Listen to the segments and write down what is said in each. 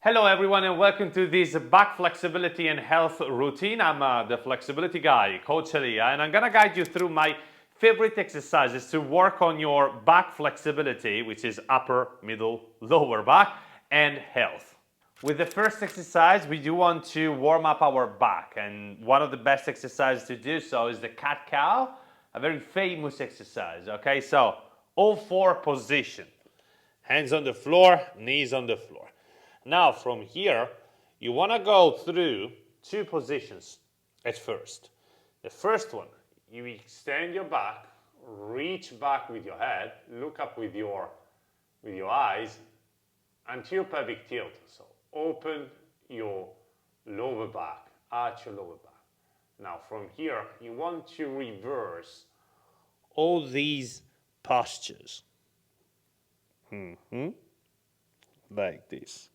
Hello everyone and welcome to this back flexibility and health routine. I'm the flexibility guy, Coach Elia, and I'm gonna guide you through my favorite exercises to work on your back flexibility, which is upper, middle, lower back, and health. With the first exercise, we do want to warm up our back, and one of the best exercises to do so is the cat-cow, a very famous exercise. Okay, so all four position. Hands on the floor, knees on the floor. Now from here, you want to go through two positions at first. The first one, you extend your back, reach back with your head, look up with your eyes until pelvic tilt. So open your lower back, arch your lower back. Now from here, you want to reverse all these postures. Like this.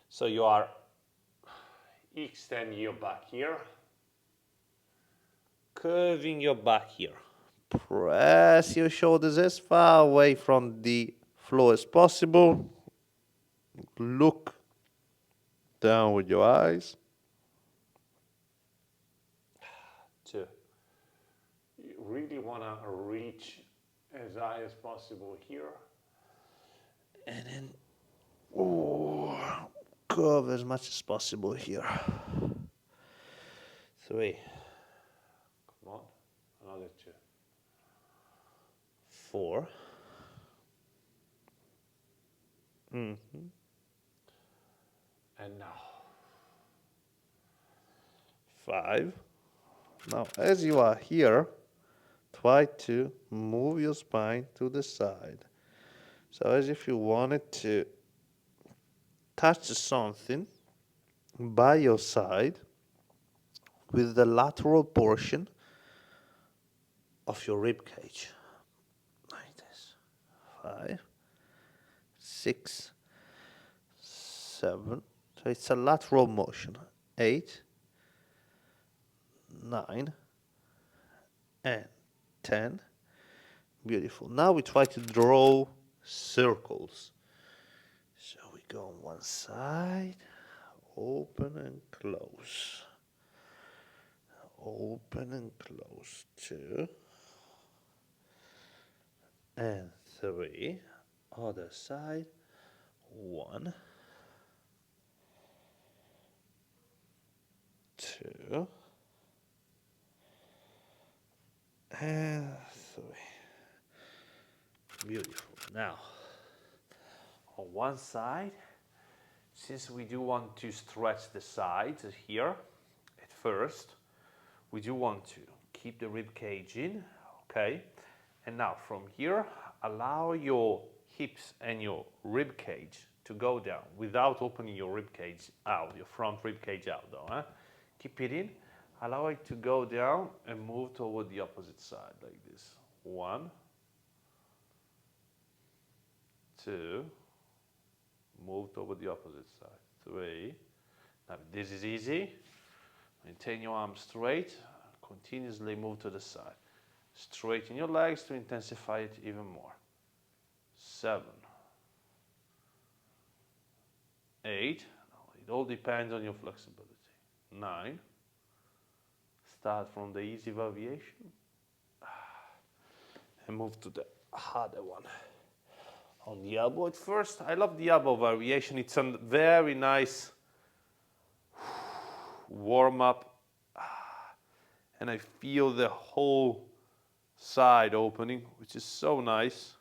So you are extending your back here, curving your back here. Press your shoulders as far away from the floor as possible. Look down with your eyes. Two. You really want to reach as high as possible here. And then curve as much as possible here. Three. Come on. Another two. Four. And now. Five. Now, as you are here, try to move your spine to the side. So as if you wanted to touch something by your side with the lateral portion of your rib cage. Like this. 5, 6, 7. So it's a lateral motion. 8, 9, and 10. Beautiful. Now we try to draw circles. So we go on one side, open and close. Open and close. 2 and 3. Other side. 1, 2 and 3. Beautiful. Now, on one side, since we do want to stretch the sides here at first, we do want to keep the rib cage in, okay? And now from here, allow your hips and your rib cage to go down without opening your rib cage out, your front rib cage out though. Huh? Keep it in, allow it to go down and move toward the opposite side like this. 1, 2, move toward the opposite side. 3. Now this is easy. Maintain your arms straight. Continuously move to the side. Straighten your legs to intensify it even more. 7. 8. Now it all depends on your flexibility. 9. Start from the easy variation. And move to the harder one. On the elbow at first. I love the elbow variation. It's a very nice warm up. And I feel the whole side opening, which is so nice.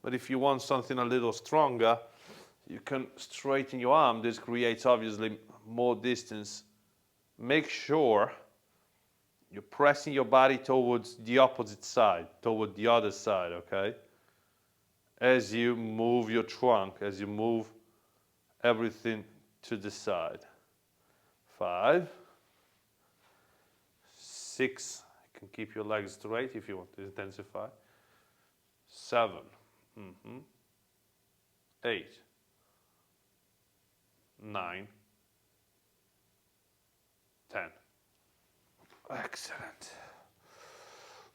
But if you want something a little stronger, you can straighten your arm. This creates obviously more distance. Make sure you're pressing your body towards the opposite side, toward the other side, okay? As you move your trunk, as you move everything to the side. 5, 6, you can keep your legs straight if you want to intensify. 7, 8, 9, 10. Excellent.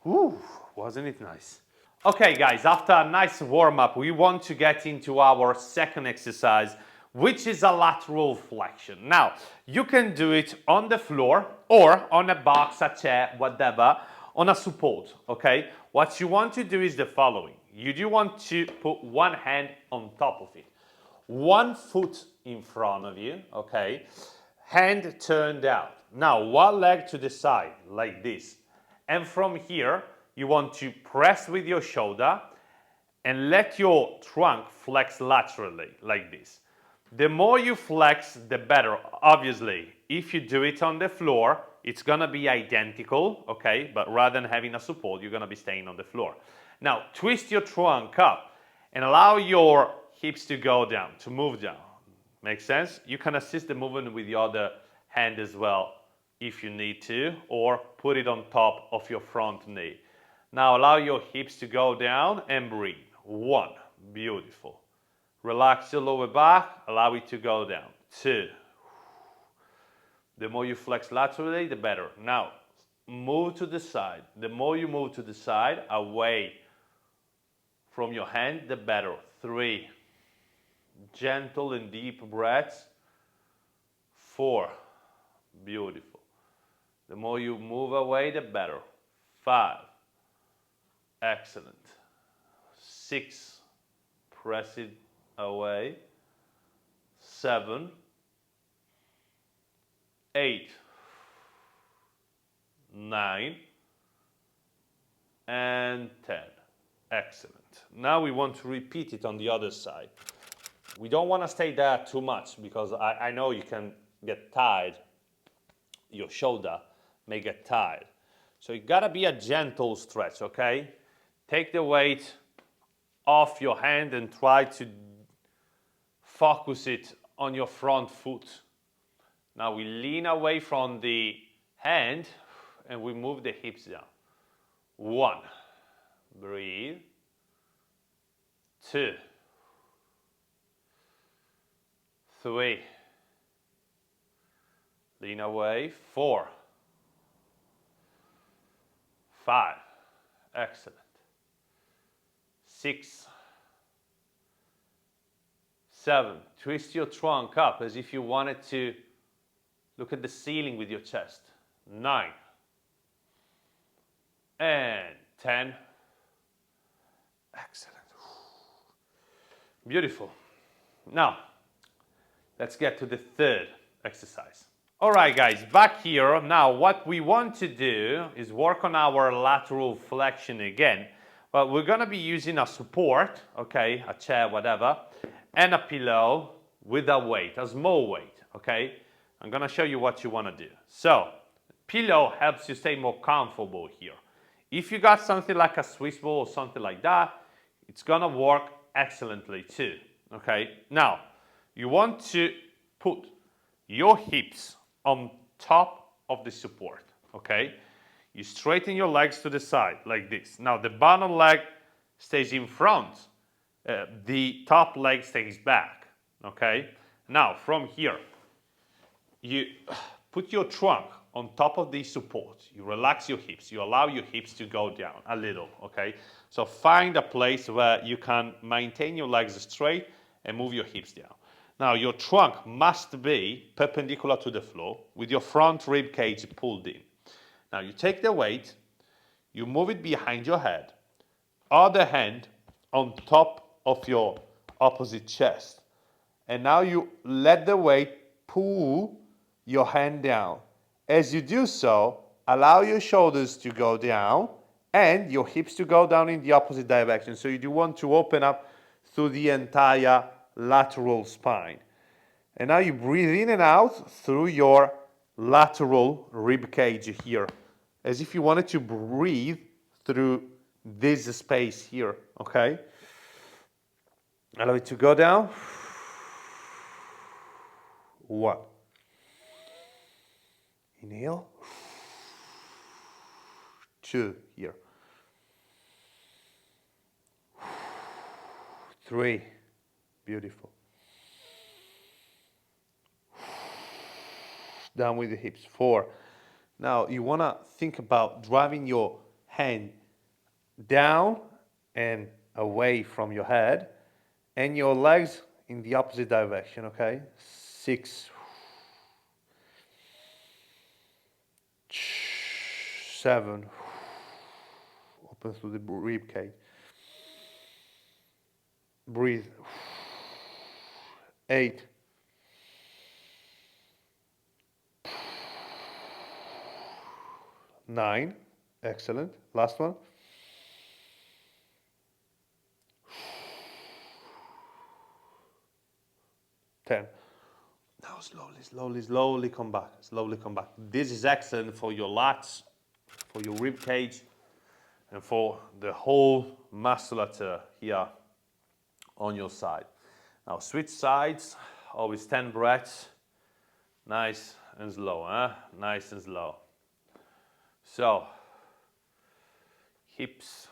Woo, wasn't it nice? Okay guys, after a nice warm-up, we want to get into our second exercise, which is a lateral flexion. Now, you can do it on the floor or on a box, a chair, whatever, on a support, okay? What you want to do is the following. You do want to put one hand on top of it, one foot in front of you, okay? Hand turned out. Now, one leg to the side, like this. And from here, you want to press with your shoulder and let your trunk flex laterally, like this. The more you flex, the better. Obviously, if you do it on the floor, it's gonna be identical, okay? But rather than having a support, you're gonna be staying on the floor. Now, twist your trunk up and allow your hips to go down, to move down. Make sense? You can assist the movement with the other hand as well if you need to, or put it on top of your front knee. Now allow your hips to go down and breathe. One, beautiful. Relax your lower back, allow it to go down. Two. The more you flex laterally, the better. Now, move to the side. The more you move to the side, away from your hand, the better. Three. Gentle and deep breaths. Four. Beautiful. The more you move away, the better. Five. Excellent. Six. Press it away. Seven. 8, 9, and 10. Excellent. Now we want to repeat it on the other side. We don't want to stay there too much because I know you can get tired. Your shoulder may get tired. So it gotta be a gentle stretch, okay? Take the weight off your hand and try to focus it on your front foot. Now we lean away from the hand and we move the hips down. One, breathe. Two, three, lean away. Four, five, excellent. Six, seven, twist your trunk up as if you wanted to look at the ceiling with your chest. 9 and 10. Excellent. Beautiful. Now, let's get to the third exercise. All right, guys, back here. Now, what we want to do is work on our lateral flexion again. But we're going to be using a support, okay, a chair, whatever, and a pillow with a weight, a small weight, okay? I'm going to show you what you want to do. So, pillow helps you stay more comfortable here. If you got something like a Swiss ball or something like that, it's going to work excellently too, okay? Now, you want to put your hips on top of the support, okay? You straighten your legs to the side like this. Now, the bottom leg stays in front. The top leg stays back, okay? Now, from here, you put your trunk on top of the support. You relax your hips. You allow your hips to go down a little, okay? So find a place where you can maintain your legs straight and move your hips down. Now, your trunk must be perpendicular to the floor with your front rib cage pulled in. Now, you take the weight, you move it behind your head, other hand on top of your opposite chest. And now you let the weight pull your hand down. As you do so, allow your shoulders to go down and your hips to go down in the opposite direction. So you do want to open up through the entire lateral spine. And now you breathe in and out through your lateral rib cage here, as if you wanted to breathe through this space here, okay? Allow it to go down. 1. Inhale. 2 here. 3. Beautiful. Down with the hips. 4. Now you want to think about driving your hand down and away from your head, and your legs in the opposite direction, okay? 6, 7, open through the rib cage. Breathe. 8, 9, excellent. Last one. 10. Now slowly come back. Slowly come back. This is excellent for your lats, for your rib cage, and for the whole musculature here on your side. Now switch sides, always 10 breaths. Nice and slow, huh? Nice and slow. So, hips,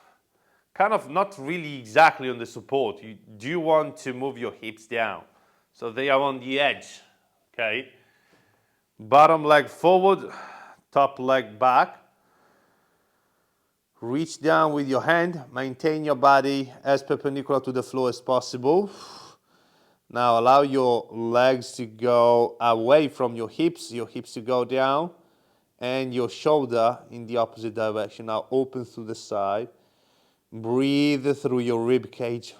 kind of not really exactly on the support. You do want to move your hips down, so they are on the edge, okay? Bottom leg forward, top leg back. Reach down with your hand, maintain your body as perpendicular to the floor as possible. Now allow your legs to go away from your hips to go down, and your shoulder in the opposite direction. Now open through the side. Breathe through your rib cage.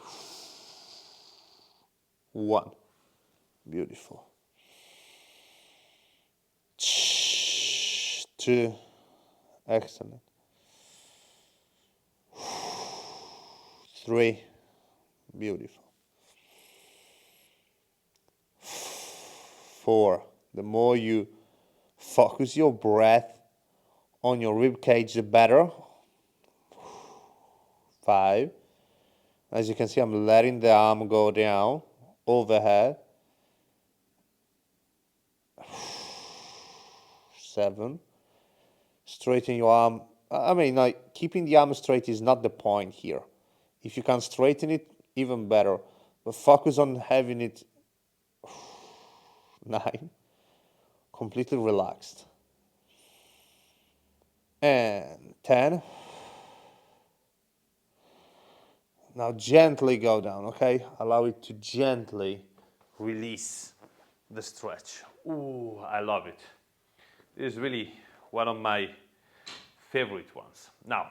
1. Beautiful. 2. Excellent. 3. Beautiful. 4. The more you focus your breath on your rib cage, the better. 5. As you can see, I'm letting the arm go down overhead. 7. Straighten your arm. I mean, like, keeping the arm straight is not the point here. If you can straighten it, even better. But focus on having it 9. Completely relaxed. And 10. Now gently go down, okay? Allow it to gently release the stretch. Ooh, I love it. This is really one of my favorite ones. Now,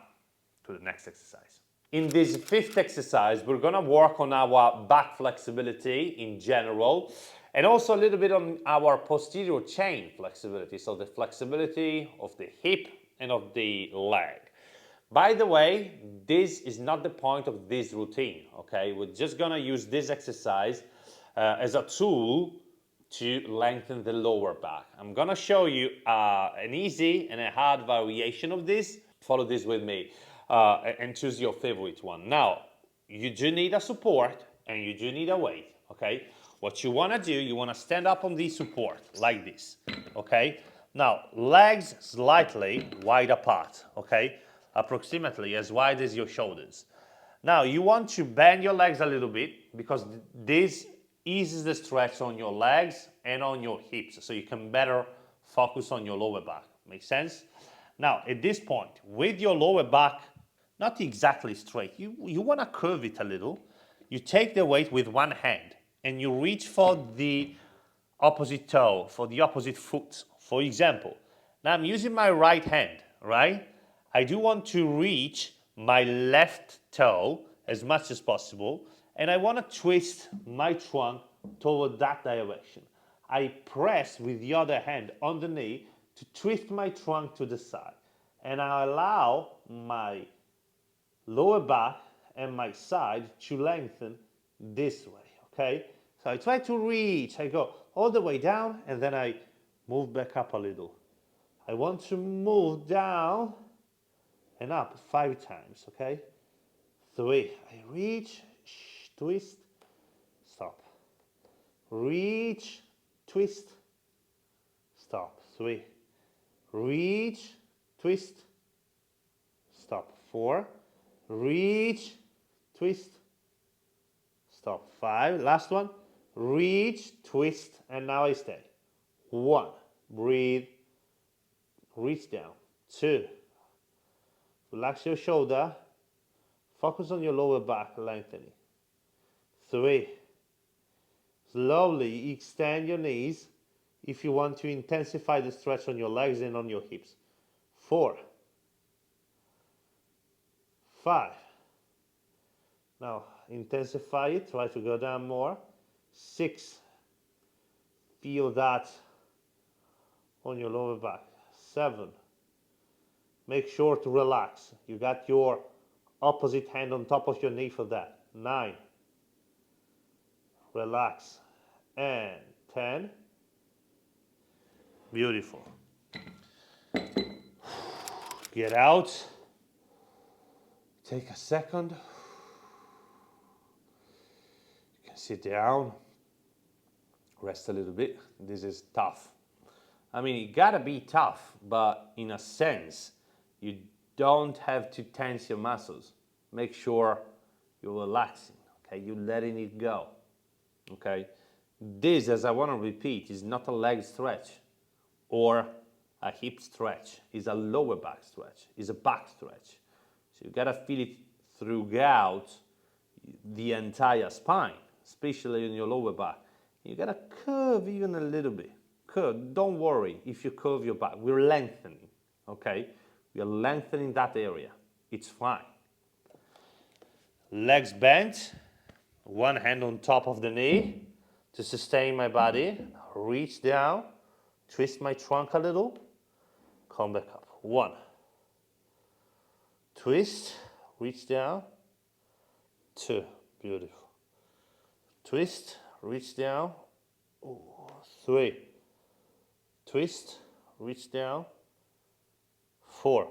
to the next exercise. In this 5th exercise, we're gonna work on our back flexibility in general, and also a little bit on our posterior chain flexibility, so the flexibility of the hip and of the leg. By the way, this is not the point of this routine, okay? We're just gonna use this exercise as a tool to lengthen the lower back. I'm gonna show you an easy and a hard variation of this. Follow this with me and choose your favorite one. Now, you do need a support and you do need a weight, okay? What you wanna do, you wanna stand up on the support like this, okay? Now, legs slightly wide apart, okay? Approximately as wide as your shoulders. Now, you want to bend your legs a little bit because this eases the stretch on your legs and on your hips, so you can better focus on your lower back. Make sense? Now, at this point, with your lower back not exactly straight, you want to curve it a little. You take the weight with one hand and you reach for the opposite toe, for the opposite foot. For example, now I'm using my right hand, right? I do want to reach my left toe as much as possible, and I want to twist my trunk toward that direction. I press with the other hand on the knee to twist my trunk to the side, and I allow my lower back and my side to lengthen this way, okay? So I try to reach, I go all the way down, and then I move back up a little. I want to move down and up 5 times, okay? 3, I reach, twist, stop. Reach, twist, stop. 3, reach, twist, stop. 4, reach, twist, stop. 5, last one, reach, twist, and now I stay. 1, breathe, reach down. 2, relax your shoulder. Focus on your lower back lengthening. 3. Slowly extend your knees if you want to intensify the stretch on your legs and on your hips. 4. 5. Now intensify it, try to go down more. 6. Feel that on your lower back. 7. Make sure to relax. You got your opposite hand on top of your knee for that. 9. Relax. And 10. Beautiful. Get out. Take a second. You can sit down. Rest a little bit. This is tough. I mean, it gotta be tough, but in a sense, you don't have to tense your muscles. Make sure you're relaxing, okay? You're letting it go, okay? This, as I want to repeat, is not a leg stretch or a hip stretch. It's a lower back stretch. It's a back stretch. So you gotta feel it throughout the entire spine, especially in your lower back. You gotta curve even a little bit. Curve. Don't worry if you curve your back. We're lengthening, okay? We are lengthening that area. It's fine. Legs bent. One hand on top of the knee to sustain my body. Reach down. Twist my trunk a little. Come back up. 1. Twist. Reach down. 2. Beautiful. Twist. Reach down. 3. Twist. Reach down. 4.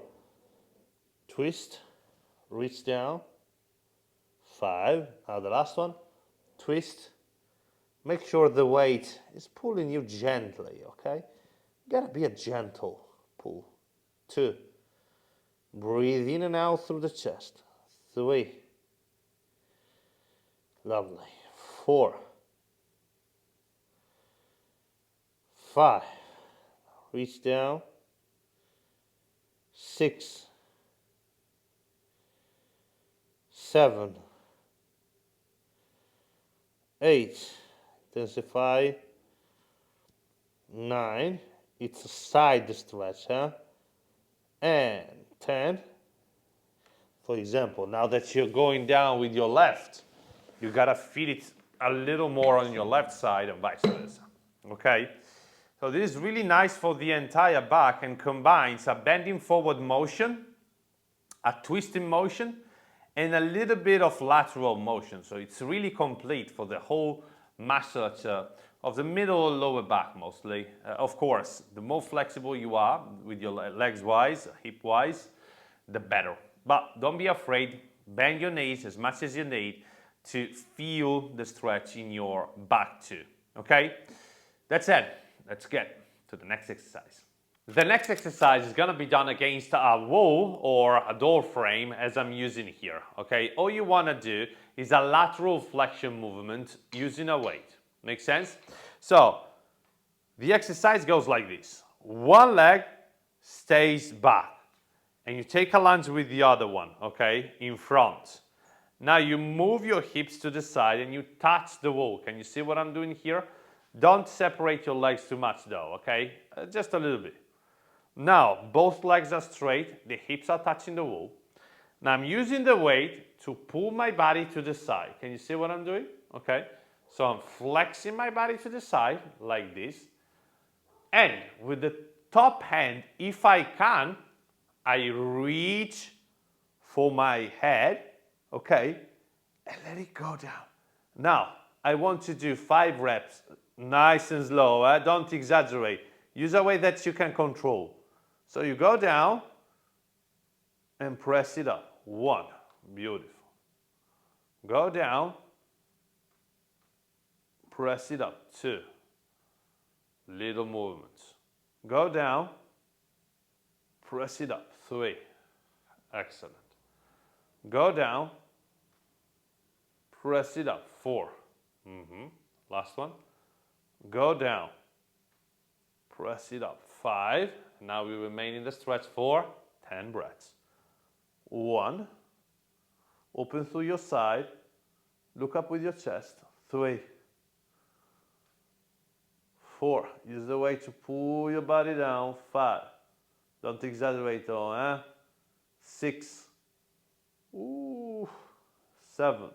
Twist. Reach down. 5. Now the last one. Twist. Make sure the weight is pulling you gently, okay? Gotta be a gentle pull. 2. Breathe in and out through the chest. 3. Lovely. 4. 5. Reach down. 6. 7. 8. Intensify. 9. It's a side stretch, huh? And 10. For example, now that you're going down with your left, you gotta feel it a little more on your left side and vice versa. Okay? So this is really nice for the entire back and combines a bending forward motion, a twisting motion, and a little bit of lateral motion. So it's really complete for the whole musculature of the middle or lower back mostly. Of course, the more flexible you are with your legs wise, hip wise, the better. But don't be afraid, bend your knees as much as you need to feel the stretch in your back too, okay? That's it. Let's get to the next exercise. The next exercise is gonna be done against a wall or a door frame as I'm using here, okay? All you wanna do is a lateral flexion movement using a weight. Make sense? So, the exercise goes like this. One leg stays back and you take a lunge with the other one, okay? In front. Now you move your hips to the side and you touch the wall. Can you see what I'm doing here? Don't separate your legs too much though, okay? Just a little bit. Now, both legs are straight, the hips are touching the wall. Now I'm using the weight to pull my body to the side. Can you see what I'm doing? Okay? So I'm flexing my body to the side, like this. And with the top hand, if I can, I reach for my head, okay? And let it go down. Now, I want to do 5 reps. Nice and slow, don't exaggerate. Use a way that you can control. So you go down and press it up. 1, beautiful. Go down, press it up. 2, little movements. Go down, press it up. 3, excellent. Go down, press it up. 4, last one. Go down, press it up. 5, now we remain in the stretch for 10 breaths. 1, Open through your side. Look up with your chest. 3, 4. Use the weight to pull your body down. 5. Don't exaggerate though, eh? 6. Ooh. 7.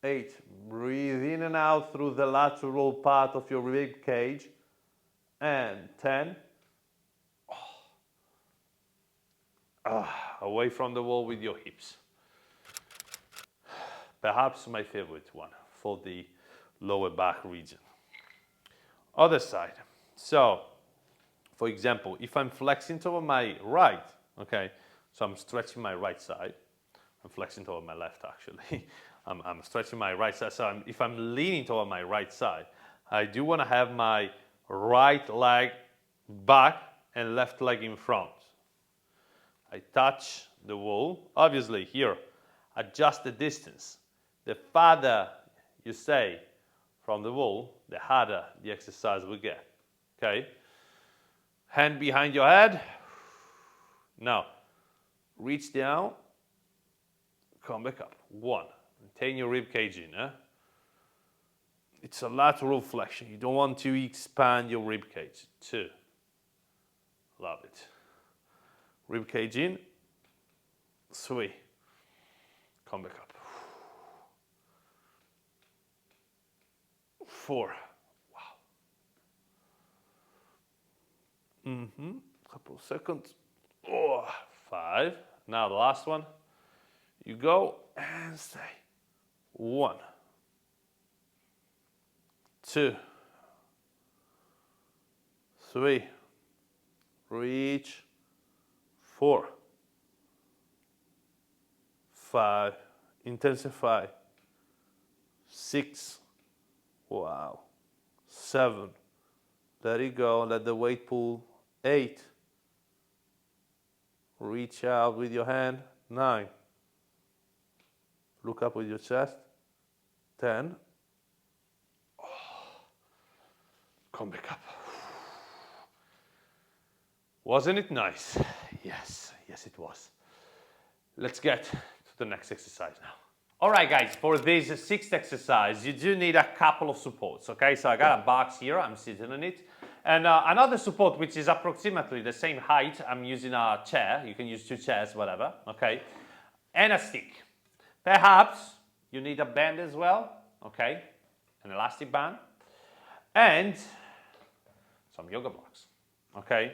8. Breathe in and out through the lateral part of your rib cage. And 10. Away from the wall with your hips. Perhaps my favorite one for the lower back region. Other side. So, for example, if I'm flexing toward my right, okay, so I'm stretching my right side. I'm flexing toward my left, actually. I'm stretching my right side. So if I'm leaning toward my right side, I do want to have my right leg back and left leg in front. I touch the wall. Obviously, here, adjust the distance. The farther you stay from the wall, the harder the exercise will get. Okay? Hand behind your head. Now, reach down. Come back up. 1. Maintain your rib cage in. It's a lateral flexion. You don't want to expand your rib cage. 2. Love it. Rib cage in. 3. Come back up. 4. Wow. Couple of seconds. 5. Now the last one. You go and stay. 1. 2. 3. Reach. 4. 5. Intensify. 6. Wow. 7. Let it go. Let the weight pull. 8. Reach out with your hand. 9. Look up with your chest. 10. Come back up. Wasn't it nice? Yes, yes it was. Let's get to the next exercise now. All right, guys, for this 6th exercise, you do need a couple of supports, okay? So I got a box here, I'm sitting on it. And another support, which is approximately the same height, I'm using a chair. You can use 2 chairs, whatever, okay? And a stick. Perhaps you need a band as well, okay? An elastic band. And some yoga blocks, okay?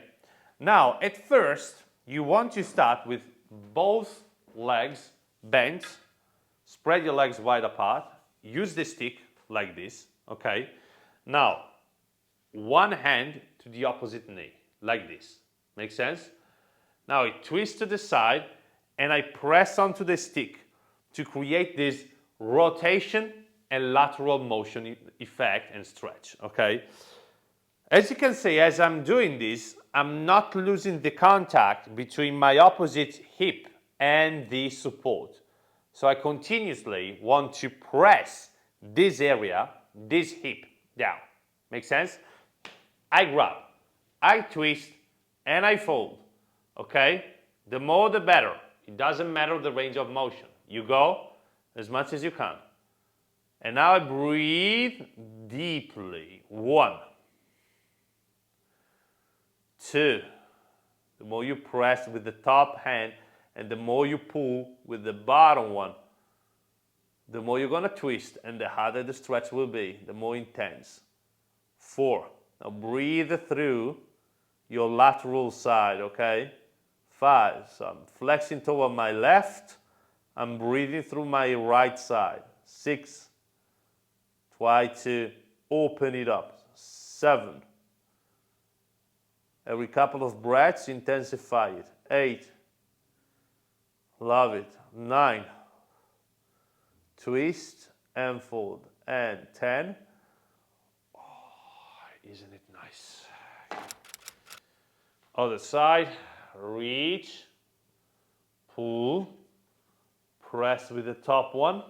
Now, at first, you want to start with both legs bent. Spread your legs wide apart. Use the stick like this, okay? Now, one hand to the opposite knee, like this. Make sense? Now, I twist to the side and I press onto the stick to create this rotation and lateral motion effect and stretch, okay? As you can see, as I'm doing this, I'm not losing the contact between my opposite hip and the support. So I continuously want to press this area, this hip down. Make sense? I grab, I twist, and I fold, okay? The more the better. It doesn't matter the range of motion. You go as much as you can. And now I breathe deeply. 1. 2. The more you press with the top hand and the more you pull with the bottom one, the more you're going to twist and the harder the stretch will be, the more intense. 4. Now breathe through your lateral side, okay? 5. So I'm flexing toward my left. I'm breathing through my right side. 6. Try to open it up. 7. Every couple of breaths, intensify it. 8. Love it. 9. Twist and fold. And 10. Oh, isn't it nice? Other side. Reach. Pull. Press with the top one.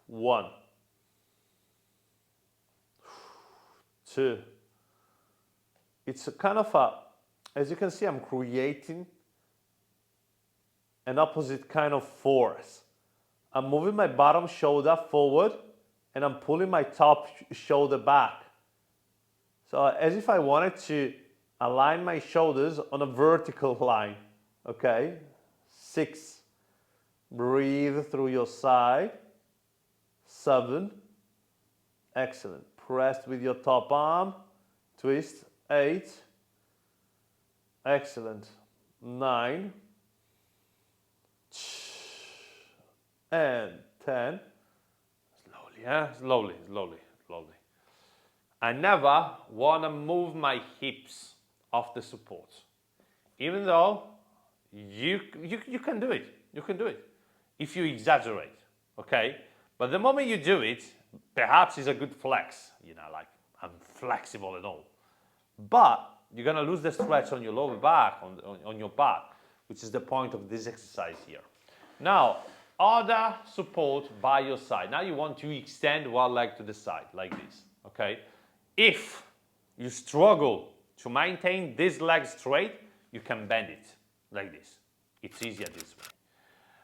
1. 2. It's a kind of as you can see, I'm creating an opposite kind of force. I'm moving my bottom shoulder forward and I'm pulling my top shoulder back. So as if I wanted to align my shoulders on a vertical line, okay? 6, breathe through your side. 7, excellent. Press with your top arm, twist. 8, excellent. 9, and 10. Slowly, yeah? Slowly. I never want to move my hips off the support. Even though you can do it. You can do it. If you exaggerate, okay? But the moment you do it, perhaps it's a good flex. You know, like, I'm flexible and all. But you're going to lose the stretch on your lower back, on your back, which is the point of this exercise here. Now, other support by your side. Now you want to extend one leg to the side, like this, okay? If you struggle to maintain this leg straight, you can bend it, like this. It's easier this way.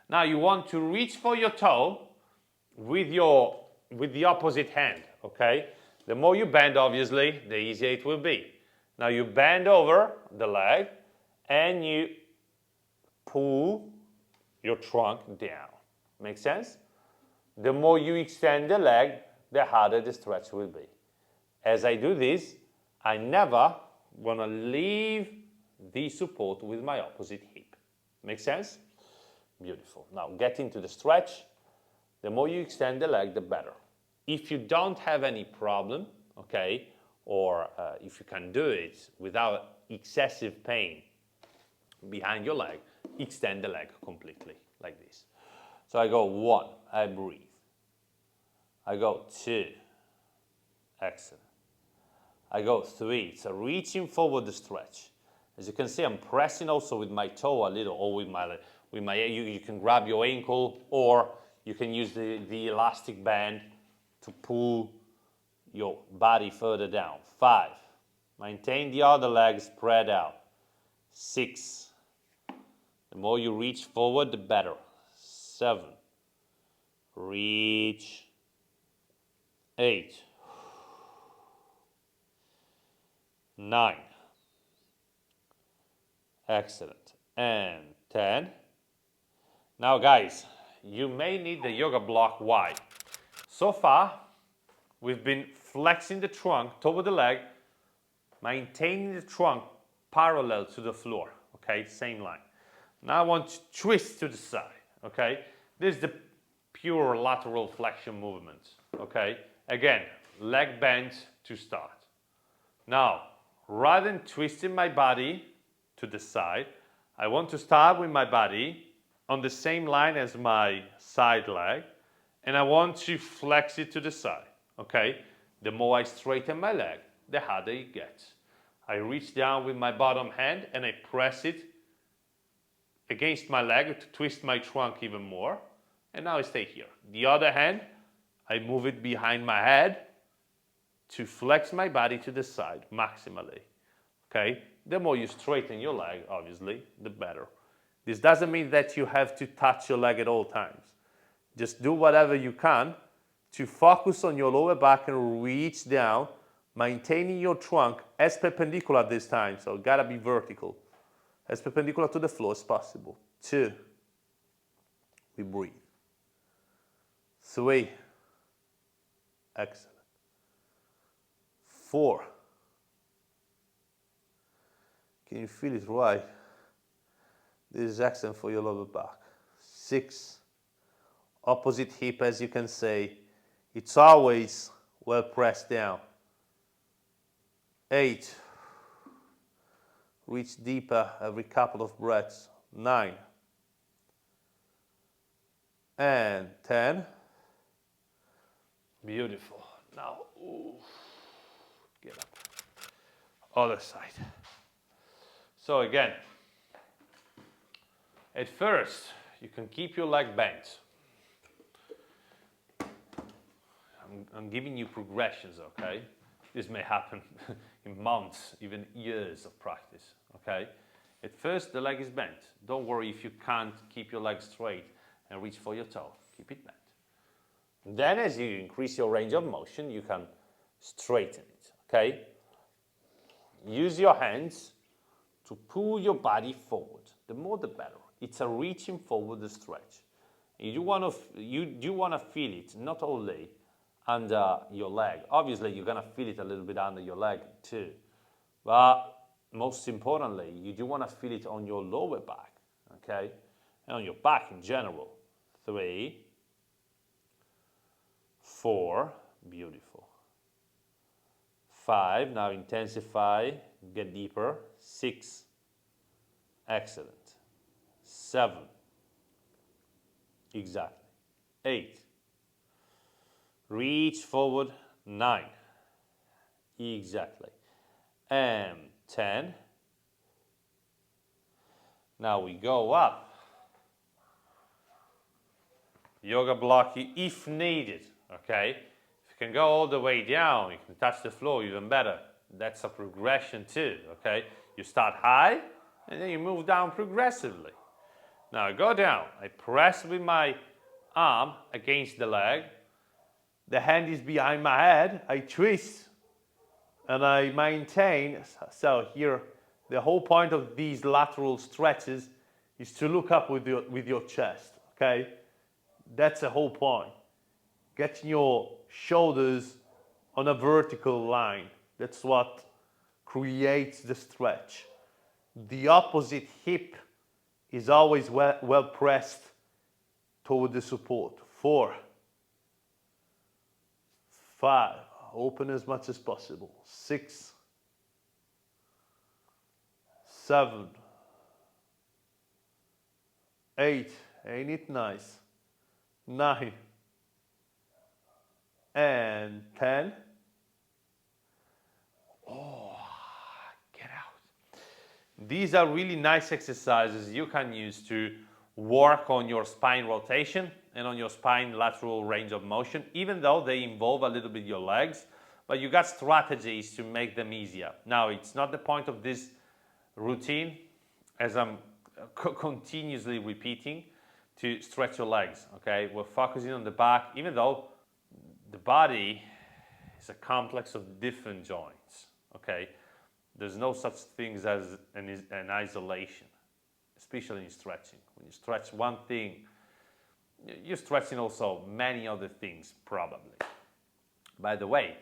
Now you want to reach for your toe with the opposite hand, okay? The more you bend, obviously, the easier it will be. Now you bend over the leg and you pull your trunk down. Make sense? The more you extend the leg, the harder the stretch will be. As I do this, I never want to leave the support with my opposite hip. Make sense? Beautiful. Now get into the stretch. The more you extend the leg, the better. If you don't have any problem, okay, or if you can do it without excessive pain behind your leg, extend the leg completely, like this. So I go 1, I breathe. I go 2, excellent. I go 3, so reaching forward the stretch. As you can see, I'm pressing also with my toe a little, or with my you can grab your ankle, or you can use the elastic band to pull your body further down. 5, maintain the other leg spread out. 6, the more you reach forward, the better. 7, reach. 8, 9, excellent, and 10. Now guys, you may need the yoga block. Why? So far, we've been flexing the trunk toward the leg, maintaining the trunk parallel to the floor, okay, same line. Now I want to twist to the side, okay? This is the pure lateral flexion movement, okay? Again, leg bent to start. Now, rather than twisting my body to the side, I want to start with my body on the same line as my side leg, and I want to flex it to the side, okay? The more I straighten my leg, the harder it gets. I reach down with my bottom hand and I press it against my leg to twist my trunk even more, and now I stay here. The other hand, I move it behind my head to flex my body to the side maximally, okay? The more you straighten your leg, obviously, the better. This doesn't mean that you have to touch your leg at all times. Just do whatever you can to focus on your lower back and reach down, maintaining your trunk as perpendicular this time, so gotta be vertical, as perpendicular to the floor as possible. 2, we breathe. 3, excellent. 4, can you feel it right? This is excellent for your lower back. 6, opposite hip, as you can say, it's always well pressed down. 8, reach deeper every couple of breaths. 9, and 10. Beautiful. Now, ooh, get up. Other side. So again, at first, you can keep your leg bent. I'm giving you progressions, okay? This may happen in months, even years of practice, okay? At first, the leg is bent. Don't worry if you can't keep your leg straight and reach for your toe. Keep it bent. Then as you increase your range of motion, you can straighten it, okay? Use your hands to pull your body forward. The more the better. It's a reaching forward stretch. You do want to feel it, not only under your leg. Obviously, you're going to feel it a little bit under your leg too. But most importantly, you do want to feel it on your lower back, okay? And on your back in general. 3, 4, beautiful. 5, now intensify, get deeper. 6, excellent. 7, exactly. 8, reach forward. 9, exactly. And 10, now we go up. Yoga block if needed, okay? If you can go all the way down, you can touch the floor even better. That's a progression too, okay? You start high, and then you move down progressively. Now I go down, I press with my arm against the leg, the hand is behind my head, I twist, and I maintain. So here, the whole point of these lateral stretches is to look up with your chest, okay? That's the whole point. Getting your shoulders on a vertical line. That's what creates the stretch. The opposite hip is always well pressed toward the support. 4, 5, open as much as possible. 6, 7, 8, ain't it nice? 9, and 10. Oh, get out. These are really nice exercises you can use to work on your spine rotation and on your spine lateral range of motion, even though they involve a little bit your legs, but you got strategies to make them easier. Now, it's not the point of this routine, as I'm continuously repeating, to stretch your legs, okay? We're focusing on the back, even though the body is a complex of different joints, okay? There's no such things as an isolation, especially in stretching. When you stretch one thing, you're stretching also many other things, probably. By the way,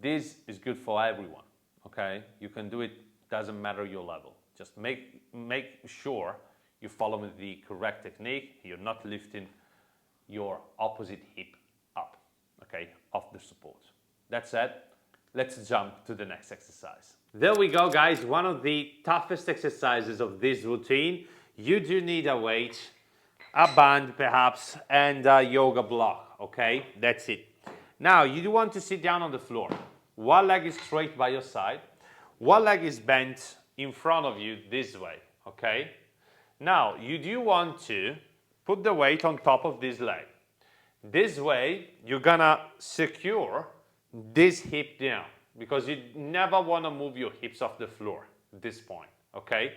this is good for everyone, okay? You can do it, doesn't matter your level. Just make sure you follow the correct technique. You're not lifting your opposite hip up, okay, off the support. That said, let's jump to the next exercise. There we go, guys. One of the toughest exercises of this routine. You do need a weight, a band perhaps, and a yoga block, okay? That's it. Now, you do want to sit down on the floor. One leg is straight by your side. One leg is bent in front of you this way, okay? Now, you do want to put the weight on top of this leg. This way, you're gonna secure this hip down because you never wanna move your hips off the floor at this point, okay?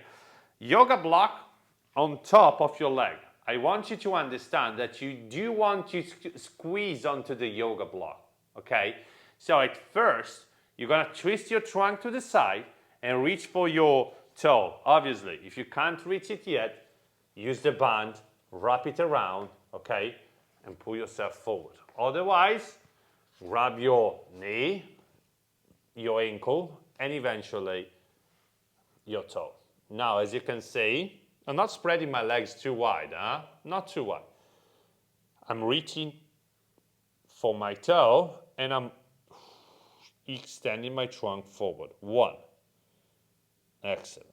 Yoga block on top of your leg. I want you to understand that you do want to squeeze onto the yoga block, okay? So at first, you're gonna twist your trunk to the side and reach for your toe. Obviously, if you can't reach it yet, use the band, wrap it around, okay? And pull yourself forward. Otherwise, grab your knee, your ankle, and eventually your toe. Now, as you can see, I'm not spreading my legs too wide, huh? Not too wide. I'm reaching for my toe, and I'm extending my trunk forward. 1. Excellent.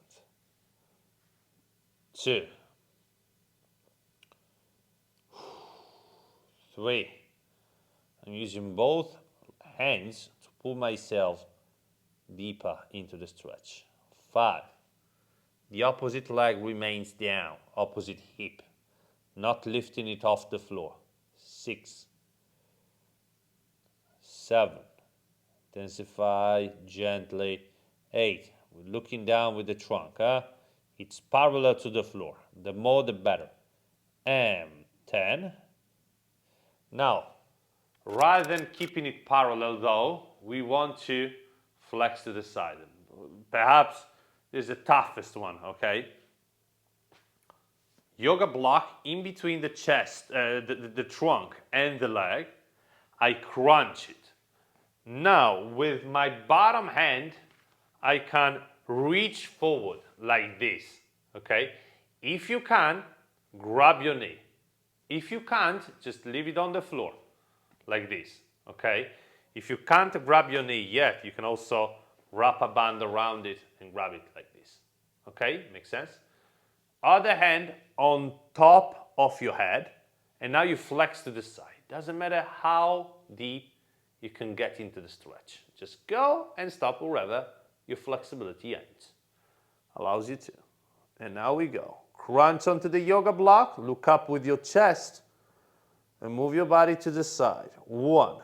2. 3. I'm using both hands to pull myself deeper into the stretch. 5. The opposite leg remains down, opposite hip, not lifting it off the floor. 6. 7. Intensify gently. 8. We're looking down with the trunk. It's parallel to the floor. The more, the better. And 10. Now, rather than keeping it parallel though, we want to flex to the side. Perhaps this is the toughest one, okay? Yoga block in between the chest, the trunk and the leg. I crunch it. Now, with my bottom hand, I can reach forward like this, okay? If you can, grab your knee. If you can't, just leave it on the floor, like this, okay? If you can't grab your knee yet, you can also wrap a band around it and grab it like this, okay? Makes sense? Other hand on top of your head, and now you flex to the side. Doesn't matter how deep you can get into the stretch. Just go and stop wherever your flexibility ends. Allows you to. And now we go. Crunch onto the yoga block, look up with your chest, and move your body to the side. 1.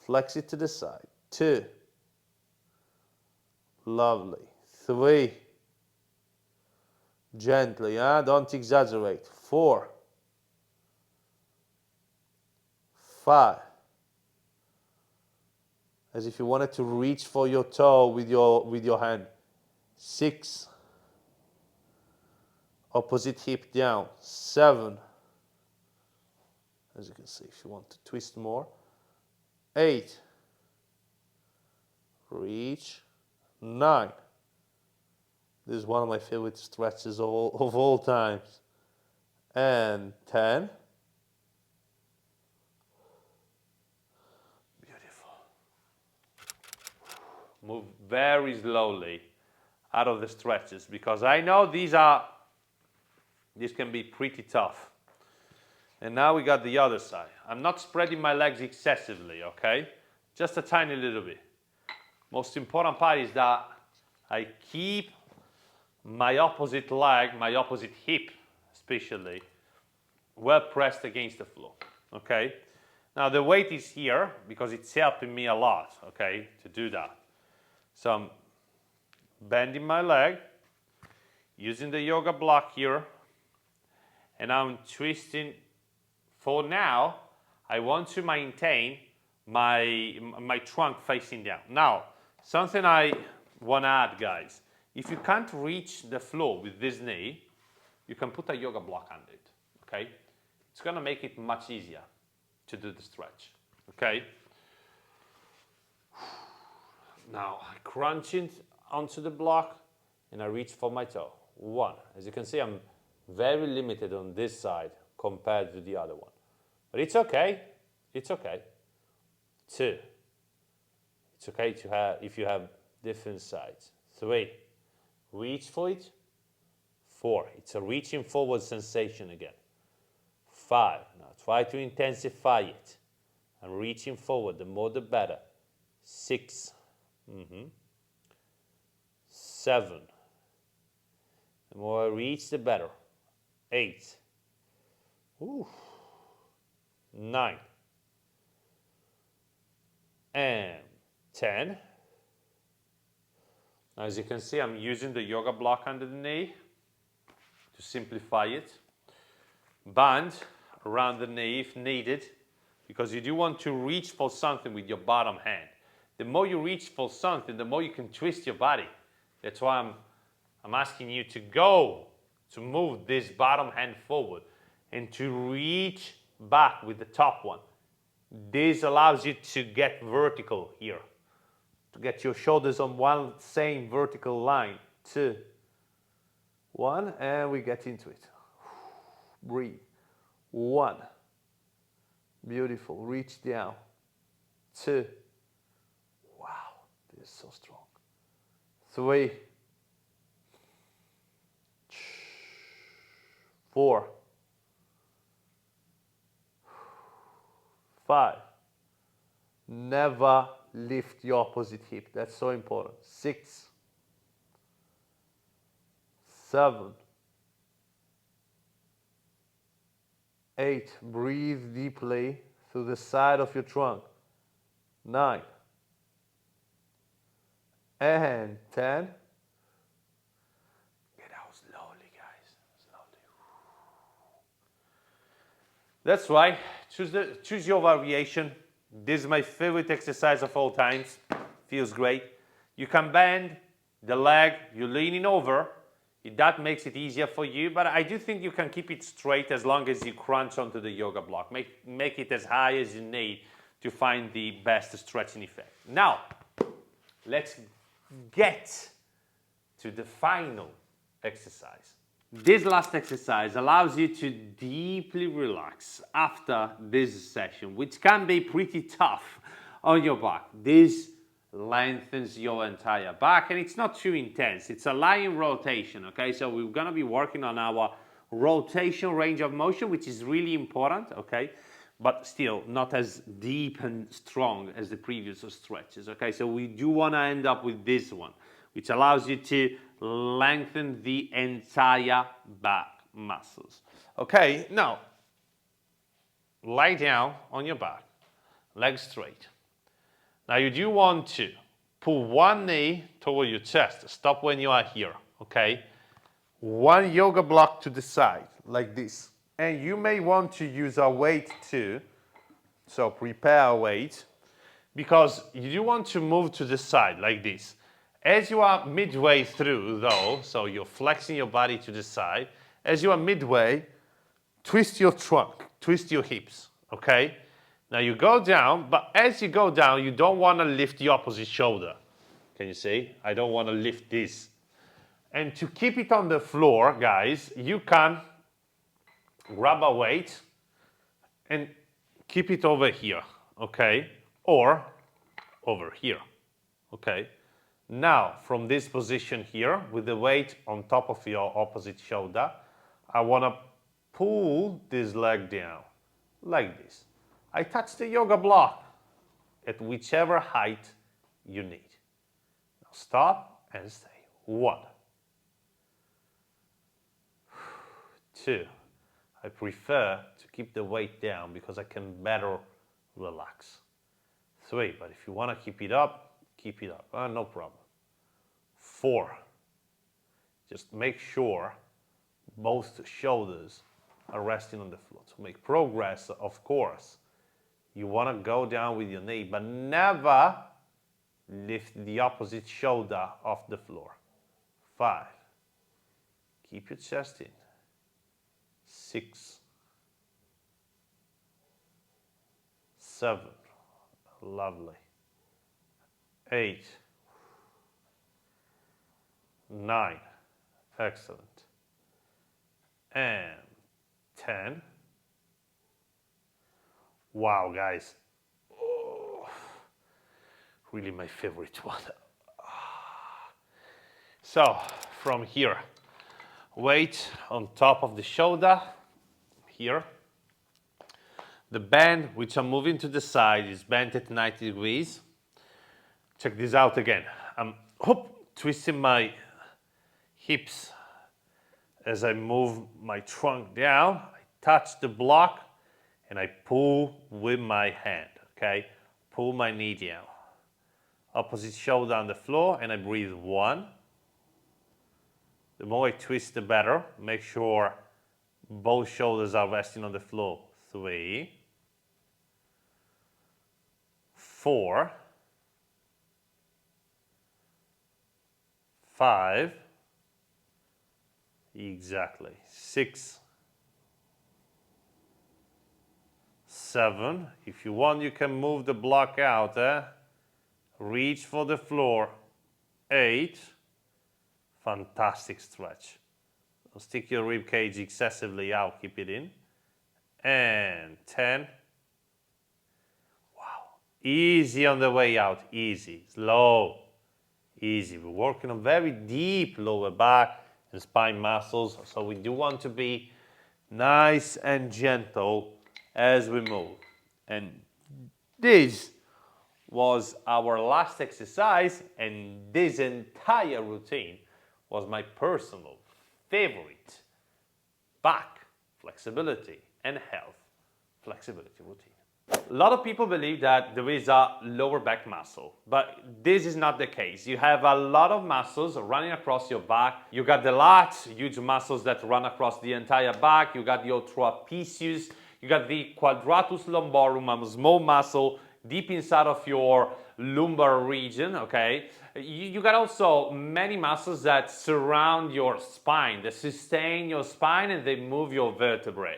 Flex it to the side. 2. Lovely. 3. Gently, don't exaggerate. 4. 5. As if you wanted to reach for your toe with your hand. 6. Opposite hip down. 7. As you can see, if you want to twist more. 8. Reach. 9. This is one of my favorite stretches of all times. And 10. Beautiful. Move very slowly out of the stretches because I know these can be pretty tough. And now we got the other side. I'm not spreading my legs excessively, okay? Just a tiny little bit. Most important part is that I keep my opposite leg, my opposite hip especially, well pressed against the floor, okay? Now the weight is here because it's helping me a lot, okay, to do that. So I'm bending my leg, using the yoga block here, and I'm twisting. For now, I want to maintain my trunk facing down. Now, something I want to add, guys. If you can't reach the floor with this knee, you can put a yoga block under it, okay? It's going to make it much easier to do the stretch, okay? Now, I crunch it onto the block and I reach for my toe. 1. As you can see, I'm very limited on this side compared to the other one. But it's okay. It's okay. 2. It's okay to have if you have different sides. 3. Reach for it. 4. It's a reaching forward sensation again. 5. Now try to intensify it. I'm reaching forward. The more the better. 6. 7. The more I reach, the better. 8. Ooh. 9. And 10. Now, as you can see, I'm using the yoga block under the knee to simplify it. Band around the knee if needed, because you do want to reach for something with your bottom hand. The more you reach for something, the more you can twist your body. That's why I'm asking you to move this bottom hand forward and to reach back with the top one. This allows you to get vertical here, to get your shoulders on one same vertical line. 2, 1, and we get into it. Breathe. 1. Beautiful. Reach down. 2. Wow, this is so strong. 3. 4. 5. Never lift your opposite hip. That's so important. 6. 7. 8. Breathe deeply through the side of your trunk. 9. and 10. Get out slowly, guys, slowly. That's right, choose your variation. This is my favorite exercise of all times. Feels great. You can bend the leg, you're leaning over. That makes it easier for you, but I do think you can keep it straight as long as you crunch onto the yoga block. Make it as high as you need to find the best stretching effect. Now, let's get to the final exercise. This last exercise allows you to deeply relax after this session, which can be pretty tough on your back. This lengthens your entire back and it's not too intense. It's a lying rotation, okay? So we're gonna be working on our rotation range of motion, which is really important, okay? But still not as deep and strong as the previous stretches, okay? So we do wanna end up with this one, which allows you to lengthen the entire back muscles. Okay, now, lie down on your back, legs straight. Now you do want to pull one knee toward your chest. Stop when you are here, okay? One yoga block to the side, like this. And you may want to use a weight too. So prepare a weight, because you do want to move to the side, like this. As you are midway through though, so you're flexing your body to the side, as you are midway, twist your trunk, twist your hips, okay? Now you go down, but as you go down, you don't want to lift the opposite shoulder. Can you see? I don't want to lift this. And to keep it on the floor, guys, you can grab a weight and keep it over here, okay? Or over here, okay? Now, from this position here, with the weight on top of your opposite shoulder, I want to pull this leg down, like this. I touch the yoga block at whichever height you need. Now stop and stay. 1, 2. I prefer to keep the weight down because I can better relax. 3, but if you want to keep it up, no problem. 4, just make sure both shoulders are resting on the floor. To make progress, of course, you want to go down with your knee, but never lift the opposite shoulder off the floor. 5, keep your chest in. 6, 7, lovely. 8, 9, excellent. And 10. Wow, guys. Oh, really my favorite one. So, from here, weight on top of the shoulder, here. The bend, which I'm moving to the side, is bent at 90 degrees. Check this out again. I'm twisting my hips as I move my trunk down. I touch the block and I pull with my hand, okay? Pull my knee down. Opposite shoulder on the floor, and I breathe 1. The more I twist, the better. Make sure both shoulders are resting on the floor. 3, 4, 5, exactly, 6, 7. If you want, you can move the block out. Reach for the floor. 8. Fantastic stretch. Don't stick your rib cage excessively out. Keep it in. And 10. Wow. Easy on the way out. Easy. Slow. Easy. We're working on very deep lower back and spine muscles. So we do want to be nice and gentle as we move. And this was our last exercise, and this entire routine was my personal favorite back flexibility and health flexibility routine. A lot of people believe that there is a lower back muscle, but this is not the case. You have a lot of muscles running across your back. You got the lats, huge muscles that run across the entire back. You got your trapezius. You got the quadratus lumborum, a small muscle deep inside of your lumbar region, okay? You got also many muscles that surround your spine, that sustain your spine and they move your vertebrae.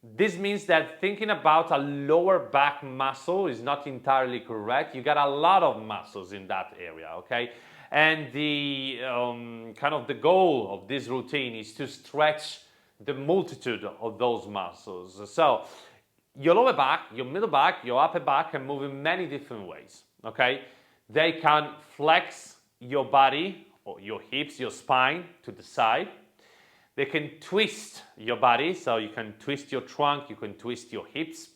This means that thinking about a lower back muscle is not entirely correct. You got a lot of muscles in that area, okay? And the kind of the goal of this routine is to stretch the multitude of those muscles. So your lower back, your middle back, your upper back can move in many different ways, okay? They can flex your body, or your hips, your spine to the side. They can twist your body, so you can twist your trunk, you can twist your hips.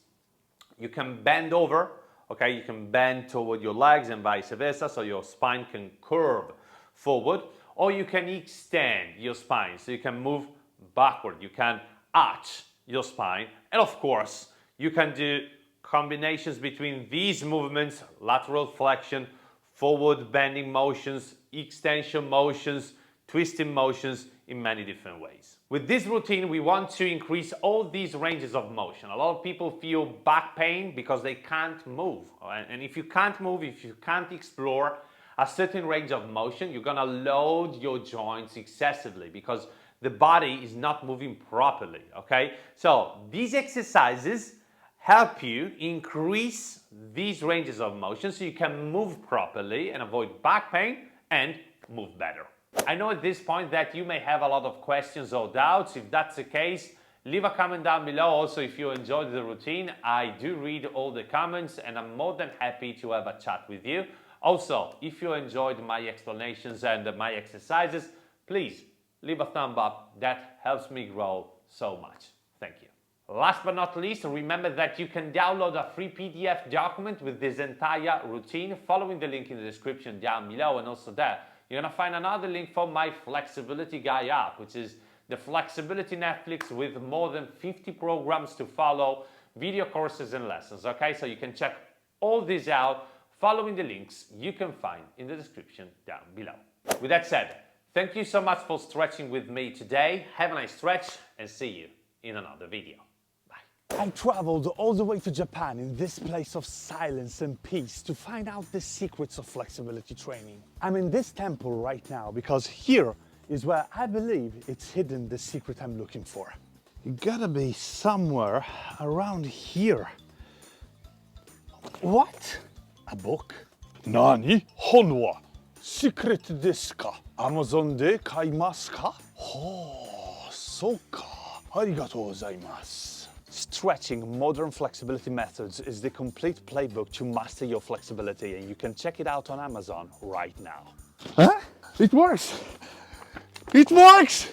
You can bend over, okay? You can bend toward your legs and vice versa, so your spine can curve forward. Or you can extend your spine, so you can move backward. You can arch your spine. And of course, you can do combinations between these movements, lateral flexion, forward bending motions, extension motions, twisting motions in many different ways. With this routine, we want to increase all these ranges of motion. A lot of people feel back pain because they can't move. And if you can't move, if you can't explore a certain range of motion, you're gonna load your joints excessively because the body is not moving properly, okay? So these exercises help you increase these ranges of motion so you can move properly and avoid back pain and move better. I know at this point that you may have a lot of questions or doubts. If that's the case, leave a comment down below. Also, if you enjoyed the routine, I do read all the comments and I'm more than happy to have a chat with you. Also, if you enjoyed my explanations and my exercises, please leave a thumb up. That helps me grow so much. Thank you. Last but not least, remember that you can download a free PDF document with this entire routine following the link in the description down below, and also there you're gonna find another link for my Flexibility Guy app, which is the Flexibility Netflix with more than 50 programs to follow, video courses and lessons, okay? So you can check all these out following the links you can find in the description down below. With that said, thank you so much for stretching with me today. Have a nice stretch and see you in another video. I traveled all the way to Japan in this place of silence and peace to find out the secrets of flexibility training. I'm in this temple right now because here is where I believe it's hidden the secret I'm looking for. You gotta be somewhere around here. What? A book? Nani? Honwa? Secret desu ka? Amazon de kaimasu ka? Oh, so ka. Arigatou gozaimasu. Stretching Modern Flexibility Methods is the complete playbook to master your flexibility, and you can check it out on Amazon right now. Huh? It works! It works!